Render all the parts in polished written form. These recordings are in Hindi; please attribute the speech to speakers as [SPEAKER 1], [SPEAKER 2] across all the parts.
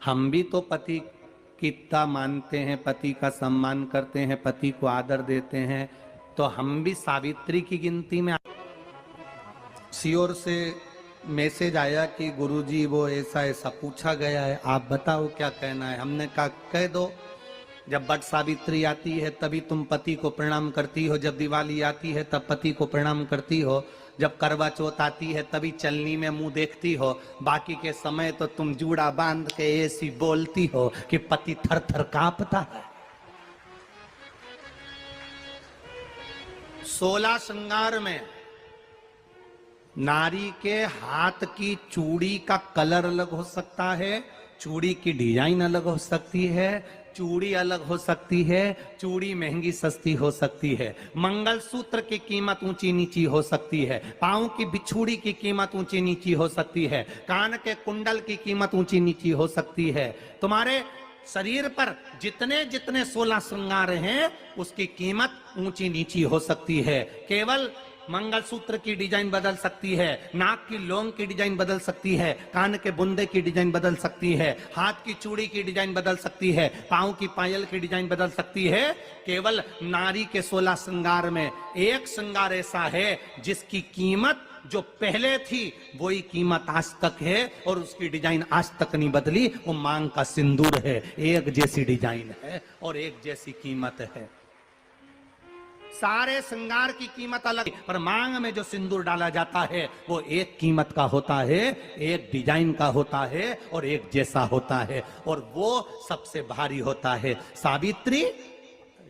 [SPEAKER 1] हम भी तो पति कितना मानते हैं, पति का सम्मान करते हैं, पति को आदर देते हैं, तो हम भी सावित्री की गिनती में। सियोर से मैसेज आया कि गुरुजी वो ऐसा ऐसा पूछा गया है, आप बताओ क्या कहना है। हमने कहा कह दो, जब बट सावित्री आती है तभी तुम पति को प्रणाम करती हो, जब दिवाली आती है तब पति को प्रणाम करती हो, जब करवा चौथ आती है तभी चलनी में मुंह देखती हो, बाकी के समय तो तुम जूड़ा बांध के ऐसी बोलती हो कि पति थर थर कांपता है। 16 श्रृंगार में नारी के हाथ की चूड़ी का कलर अलग हो सकता है, चूड़ी की डिजाइन अलग हो सकती है, चूड़ी अलग हो सकती है, चूड़ी महंगी सस्ती हो सकती है, मंगलसूत्र की कीमत ऊंची नीची हो सकती है, पांव की बिछुड़ी की कीमत ऊंची नीची हो सकती है, कान के कुंडल की कीमत ऊंची नीची हो सकती है। तुम्हारे शरीर पर जितने जितने 16 श्रृंगार हैं उसकी कीमत ऊंची नीची हो सकती है। केवल मंगलसूत्र की डिजाइन बदल सकती है, नाक की लौंग की डिजाइन बदल सकती है, कान के बुंदे की डिजाइन बदल सकती है, हाथ की चूड़ी की डिजाइन बदल सकती है, पांव की पायल की डिजाइन बदल सकती है। केवल नारी के 16 श्रृंगार में एक श्रृंगार ऐसा है जिसकी कीमत जो पहले थी वही कीमत आज तक है और उसकी डिजाइन आज तक नहीं बदली। वो मांग का सिंदूर है, एक जैसी डिजाइन है और एक जैसी कीमत है। सारे श्रृंगार की कीमत अलग, पर मांग में जो सिंदूर डाला जाता है वो एक कीमत का होता है, एक डिजाइन का होता है और एक जैसा होता है, और वो सबसे भारी होता है। सावित्री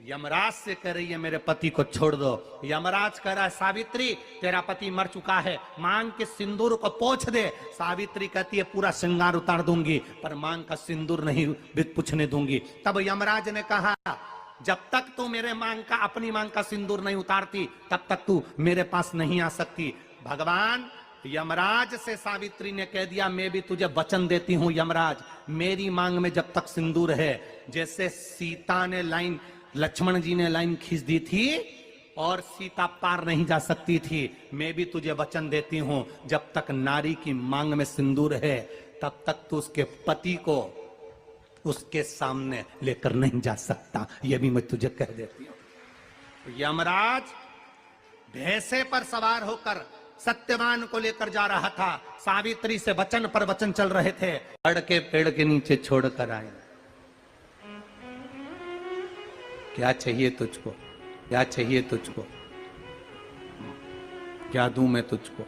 [SPEAKER 1] यमराज से कह रही है मेरे पति को छोड़ दो। यमराज कह रहा है सावित्री तेरा पति मर चुका है, मांग के सिंदूर को पोंछ दे। सावित्री कहती है पूरा श्रृंगार उतार दूंगी पर मांग का सिंदूर नहीं पूछने दूंगी। तब यमराज ने कहा जब तक तू मेरे मांग का अपनी मांग का सिंदूर नहीं उतारती तब तक तू मेरे पास नहीं आ सकती। भगवान यमराज से सावित्री ने कह दिया मैं भी तुझे वचन देती हूं यमराज, मेरी मांग में जब तक सिंदूर है, जैसे सीता ने लाइन, लक्ष्मण जी ने लाइन खींच दी थी और सीता पार नहीं जा सकती थी, मैं भी तुझे वचन देती हूं जब तक नारी की मांग में सिंदूर है तब तक तू उसके पति को उसके सामने लेकर नहीं जा सकता। यह भी मैं तुझे कह देती हूं। यमराज भैंसे पर सवार होकर सत्यवान को लेकर जा रहा था, सावित्री से वचन पर वचन चल रहे थे। पेड़ के पेड़ के नीचे छोड़कर आए। क्या चाहिए तुझको, क्या चाहिए तुझको, क्या दूं मैं तुझको,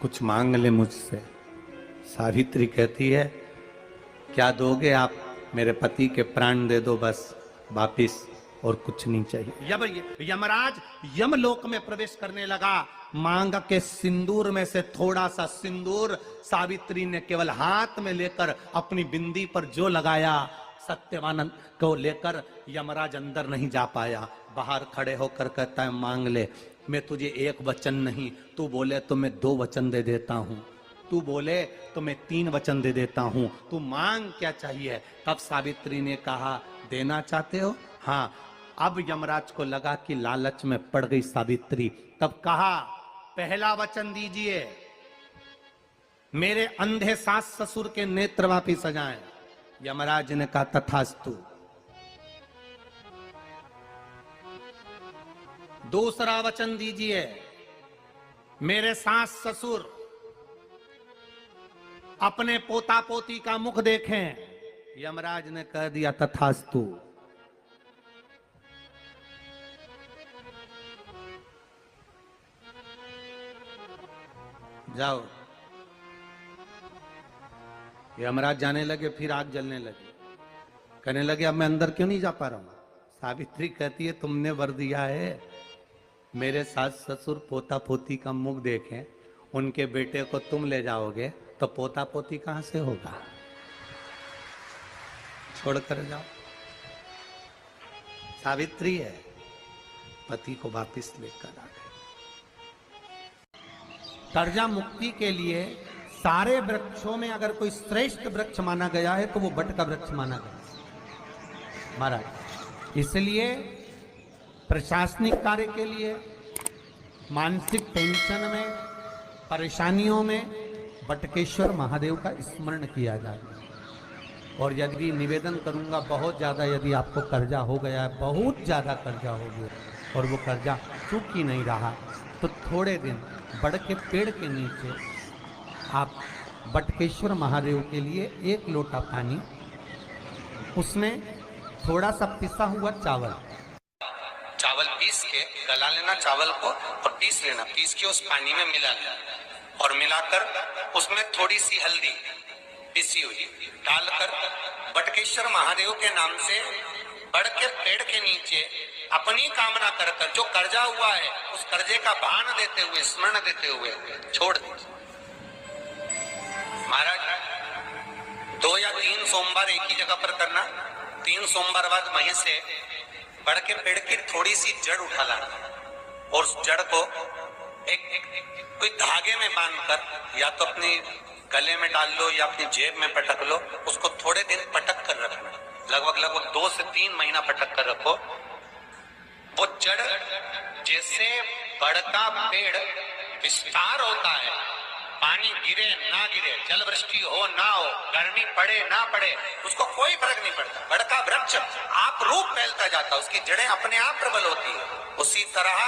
[SPEAKER 1] कुछ मांग ले मुझसे। सावित्री कहती है क्या दोगे आप, मेरे पति के प्राण दे दो बस वापिस, और कुछ नहीं चाहिए। यमराज यमलोक में प्रवेश करने लगा। मांग के सिंदूर में से थोड़ा सा सिंदूर सावित्री ने केवल हाथ में लेकर अपनी बिंदी पर जो लगाया, सत्यवान को लेकर यमराज अंदर नहीं जा पाया। बाहर खड़े होकर कहता है मांग ले, मैं तुझे एक वचन नहीं, तू बोले तो मैं 2 वचन दे देता हूं, तू बोले तो मैं 3 वचन दे देता हूं, तू मांग क्या चाहिए। तब सावित्री ने कहा देना चाहते हो, हाँ। अब यमराज को लगा कि लालच में पड़ गई सावित्री। तब कहा पहला वचन दीजिए, मेरे अंधे सास ससुर के नेत्र वापिस आ जाएं। यमराज ने कहा तथास्तु। दूसरा वचन दीजिए, मेरे सास ससुर अपने पोता पोती का मुख देखें। यमराज ने कह दिया तथास्तु। जाओ। यमराज जाने लगे, फिर आग जलने लगी। कहने लगे अब मैं अंदर क्यों नहीं जा पा रहा हूं। सावित्री कहती है तुमने वर दिया है मेरे सास ससुर पोता पोती का मुख देखें, उनके बेटे को तुम ले जाओगे तो पोता पोती कहां से होगा, छोड़कर जाओ। सावित्री है, पति को वापिस लेकर आ गए। कर्जा मुक्ति के लिए सारे वृक्षों में अगर कोई श्रेष्ठ वृक्ष माना गया है तो वो बट का वृक्ष माना गया महाराज। इसलिए प्रशासनिक कार्य के लिए, मानसिक टेंशन में, परेशानियों में, बटकेश्वर महादेव का स्मरण किया जाए। और यदि निवेदन करूंगा बहुत ज़्यादा, यदि आपको कर्जा हो गया है, बहुत ज़्यादा कर्जा हो गया और वो कर्जा चूक ही नहीं रहा, तो थोड़े दिन बड़ के पेड़ के नीचे आप बटकेश्वर महादेव के लिए 1 लोटा पानी, उसमें थोड़ा सा पिसा हुआ चावल पीस के गला लेना चावल को और पीस लेना, पीस के उस पानी में मिला लेना और मिलाकर उसमें थोड़ी सी हल्दी पिसी हुई डालकर बटकेश्वर महादेव के नाम से बड़ के पेड़ के नीचे अपनी कामना कर कर जो कर्जा हुआ है उस कर्जे का भान देते हुए, स्मरण देते हुए छोड़ दीजिए। महाराज 2 या 3 सोमवार एक ही जगह पर करना, 3 सोमवार बाद वहीं से बड़ के पेड़ की थोड़ी सी जड़ उठा लाना और उस जड़ को एक कोई धागे में बांधकर या तो अपनी गले में डाल लो या अपनी जेब में पटक लो, उसको थोड़े दिन पटक कर रखना, लगभग 2 से 3 महीना पटक कर रखो। वो जड़ जैसे बड़ का पेड़ विस्तार होता है, पानी गिरे ना गिरे, जल वृष्टि हो ना हो, गर्मी पड़े ना पड़े, उसको कोई फर्क नहीं पड़ता, बड़ का वृक्ष आप रूप फैलता जाता, उसकी जड़ें अपने आप प्रबल होती है। उसी तरह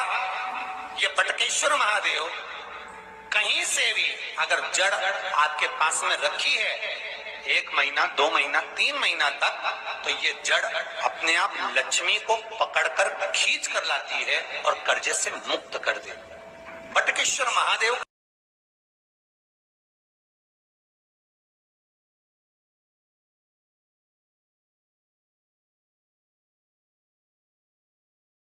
[SPEAKER 1] ये बटकेश्वर महादेव कहीं से भी अगर जड़ आपके पास में रखी है 1 महीना, 2 महीना, 3 महीना तक, तो ये जड़ अपने आप लक्ष्मी को पकड़कर खींच कर लाती है और कर्जे से मुक्त कर देती है। बटकेश्वर महादेव